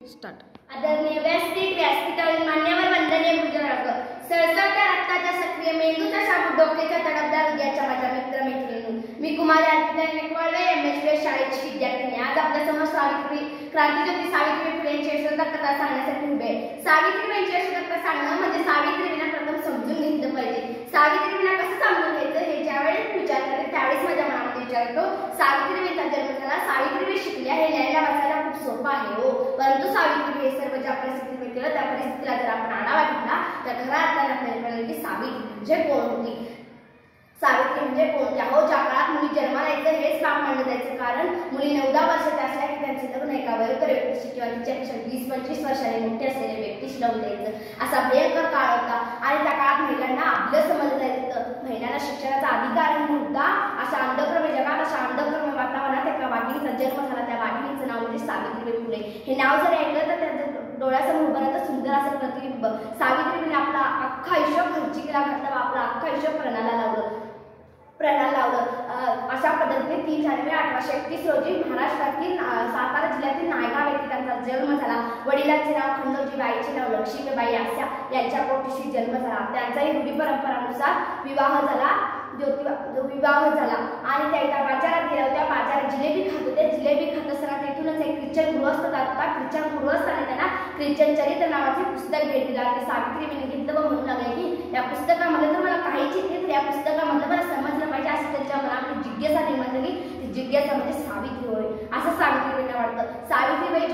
Start. आदरणीय व्यासपीठावरील मान्यवर वंदनीय गुरुजनवर्ग, सळसळत्या रक्ताच्या सक्रिय मेंदूच्या शाबूत डोक्याच्या तडफदार हृदयाच्या माझ्या मित्रमैत्रिणींनो, मी कुमारी अर्पिता नेकवाडवे एमएसवी शाळेची विद्यार्थिनी आज आपल्यासमोर सावित्री क्रांतिज्योती सावित्रीबाई फुले यांची यशोगाथा कथा सांगण्यासाठी उभे आहे. सावित्रीबाईंची यशोगाथा सांगणं म्हणजे सावित्रीबाईंना प्रथम समजून घेतलं पाहिजे. सावित्रीबाईंना कसं समजून घ्यायचं हे ज्यावेळेस विचार करते त्यावेळेस माझ्या मनामध्ये विचार येतो, सावित्रीबाईंचा जन्म झाला, सावित्रीबाई शिकल्या हे लिहायला वाचायला खूप सोपं आहे हो, परंतु सावित्रीबाई हे सर्व ज्या परिस्थितीत केलं त्या परिस्थितीला जर आपण आढावा घेतला तर खऱ्या अर्थाने आपल्याला कळेल की सावित्री म्हणजे कोण होती. सावित्री म्हणजे कोणत्या हो ज्या काळात मुली जन्माला यायचं हेच काम मानलं जायचं, कारण मुली 9-10 वर्षाच्या असल्या की त्यांचे लग्न एका वयोत्तर व्यक्तीशी किंवा तिच्यापेक्षा 20-25 वर्षांनी मोठे असलेल्या व्यक्तीशी लावून द्यायचं असा भयंकर काळ होता. आणि त्या काळात महिलांना आपलं समजलं जायचं, महिलांना शिक्षणाचा अधिकार नव्हता. अशा अंधक्रम जगात अशा अंधक्रम वातावरणात एका वाघिणीचा जन्म झाला. त्या वाघिणीचं नाव म्हणजे सावित्रीबाई फुले. हे नाव जर ऐकलं तर त्यांचं डोळ्यासमोर उभं राहतं सुंदर असं प्रतिबिंब. सावित्रीबाईंनी आपला अख्खा आयुष्य खर्चिकीला घातला, आपला अख्खा आयुष्य प्राणाला लावलं. अशा पद्धतीने 3 जानेवारी 1831 रोजी महाराष्ट्रातील सातारा जिल्ह्यातील नायगाव येथे त्यांचा जन्म झाला. वडिलांचे नाव खंडोजी, बाईचे नाव लक्ष्मीबाई अशा यांच्या पोटीशी जन्म झाला. त्यांचाही रूढी परंपरानुसार विवाह झाला आणि त्या एका बाजारात गेल्या होत्या. बाजारात जिलेबी खात होते. जिलेबी खात असताना तेथूनच एक ख्रिश्चन गृहस्थ जात होता. ख्रिश्चन गृहस्थाने त्यांना ख्रिश्चन चरित्र नावाचे पुस्तक भेट दिला. ते सावित्रीबाईंनी घेतलं व म्हणू लागले की या पुस्तकामध्ये तर मला काहीच येते, तर या पुस्तकामध्ये मला समजलं पाहिजे असं त्यांच्या मनामध्ये जिज्ञासा निर्माण झाली. ती जिज्ञासा म्हणजे सावित्री होय असं सावित्रीबाईंना वाटतं. सावित्रीबाई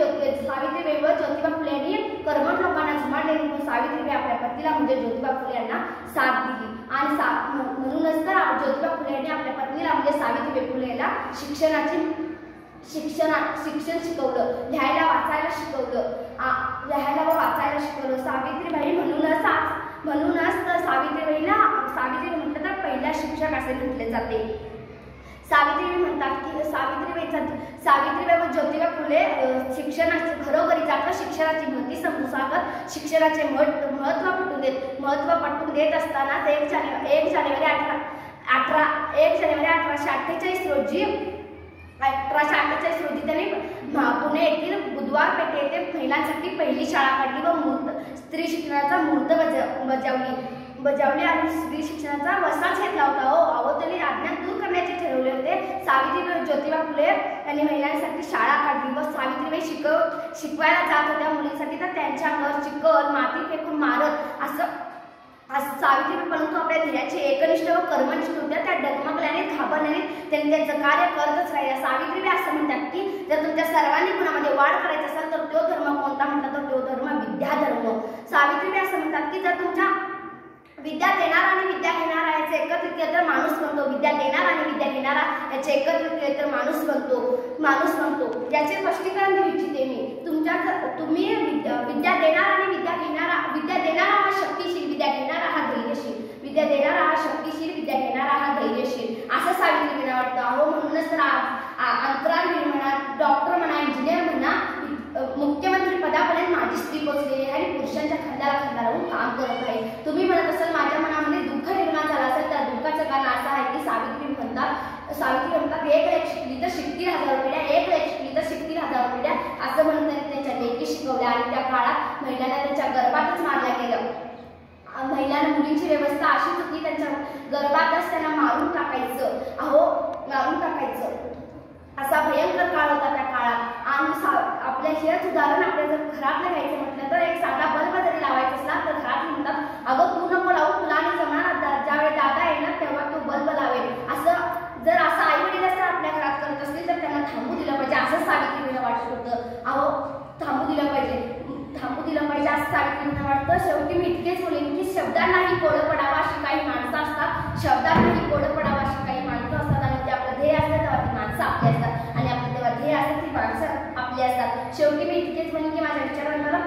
व ज्योतिबा फुले यांनी कर्मठ लोकांना जुमाडले. सावित्रीबाई आपल्या पतीला म्हणजे ज्योतिबा फुले यांना साथ दिली आणि म्हणूनच तर ज्योतिबा फुले यांनी आपल्या पत्नीला म्हणजे सावित्रीबाई फुले यांना शिक्षण शिकवलं, लिहायला वाचायला शिकवलं. सावित्रीबाई म्हणूनच तर सावित्रीबाई म्हटलं तर पहिल्या शिक्षक असे म्हटले जाते. सावित्रीबाई म्हणतात की सावित्रीबाई व ज्योतिबा फुले शिक्षणाचे घरोघरी जातात, शिक्षणाची महती समजून शिक्षणाचे महत्त्व पटवून देत असताना 1 जानेवारी 1848 रोजी त्यांनी पुणे येथील बुधवार पेठ येथे महिलांसाठी पहिली शाळा काढली व स्त्री शिक्षणाचा मुहूर्त बजावली आणि स्त्री शिक्षणाचा वसाच घेतला होता. अहो त्यांनी अज्ञान दूर करण्याचे ठरवले होते. सावित्रीबाई ज्योतिबा फुले यांनी महिलांसाठी शाळा काढली व सावित्रीबाई शिकवायला जात होत्या मुलींसाठी, तर त्यांच्या अंगावर चिखल माती फेकून मारत असं सावित्रीबाई परंतु आपल्या ध्येयाचे एकनिष्ठ व कर्मनिष्ठ होत्या. त्या डगमगल्याने घाबरल्याने त्यांनी त्यांचं कार्य करतच राहिल्या. सावित्रीबाई असं म्हणतात की जर तुमच्या सर्वांनी गुणामध्ये वाढ करायची असेल तर तो धर्म कोणता म्हटलं तर तो धर्म विद्याधर्म. सावित्रीबाई असं म्हणतात की जर तुमच्या विद्या देणारा आणि विद्या घेणारा याचे एकत्रित केलं तर माणूस बनतो, विद्या देणारा आणि विद्या घेणारा याचे एकत्रित केले तर माणूस बनतो. याचे स्पष्टीकरण देऊ इच्छिते मी. तुम्ही विद्या देणारा आणि विद्या देणारा हा शक्तिशील, विद्या घेणारा हा धैर्यशील, विद्या देणारा हा शक्तिशील, विद्या घेणारा हा धैर्यशील असं सावित्रीबाईंना वाटतं. अहो म्हणूनच तर अंतराळवीर म्हणा, डॉक्टर म्हणा, इंजिनियर म्हणा, मुख्यमंत्री पदापर्यंत माझी स्त्री पोहोचलेली आहे आणि पुरुषांच्या खांद्याला लावून काम करत आहे. तुम्ही म्हणत असाल माझ्या मनामध्ये दुःख निर्माण झालं असेल तर दुःखाचं कारण असं आहे की सावित्री म्हणतात एक लेख शिकली तर शिकतील हजारो पिढ्या, एक लेख शिकली तर शिकतील हजारो पिढ्या असं म्हणून त्यांनी त्यांच्या लेखी शिकवल्या. आणि त्या काळात महिलांना त्यांच्या गर्भातच मारलं गेलं. महिलांना मुलींची व्यवस्था अशीच होती, त्यांच्या गर्भातच त्यांना मारून टाकायचं असा भयंकर काळ होता त्या काळात. आणि आपल्या हेच उदाहरण आपल्या जर घरातलं घ्यायचं म्हटलं तर एक साधा बल्ब जरी लावायचा असला तर घरात म्हणतात अगं तू नको लावू, तुला आणि जमणार, ज्यावेळी दादा येणार तेव्हा तो बल्ब लावेल. जर असं आई वडील असं आपल्या घरात करत असतील तर त्यांना थांबू दिलं पाहिजे असं सावित्रीबाईंना वाटत होतं. अहो थांबू दिलं पाहिजे असं सावित्रीबाईंना वाटतं. शेवटी मी इतकेच बोलेन की शब्दांनाही कोडं पडावं अशी काही माणसं असतात, शब्दांनाही कोडं पडावं अशी काही माणसं असतात आणि ते आपलं ध्येय असतं तेव्हा ती माणसं आपली असतात आणि आपलं तेव्हा ध्येय असतं ती माणसं आपली असतात. शेवटी मी इतकेच म्हणेन की माझ्या विचारांना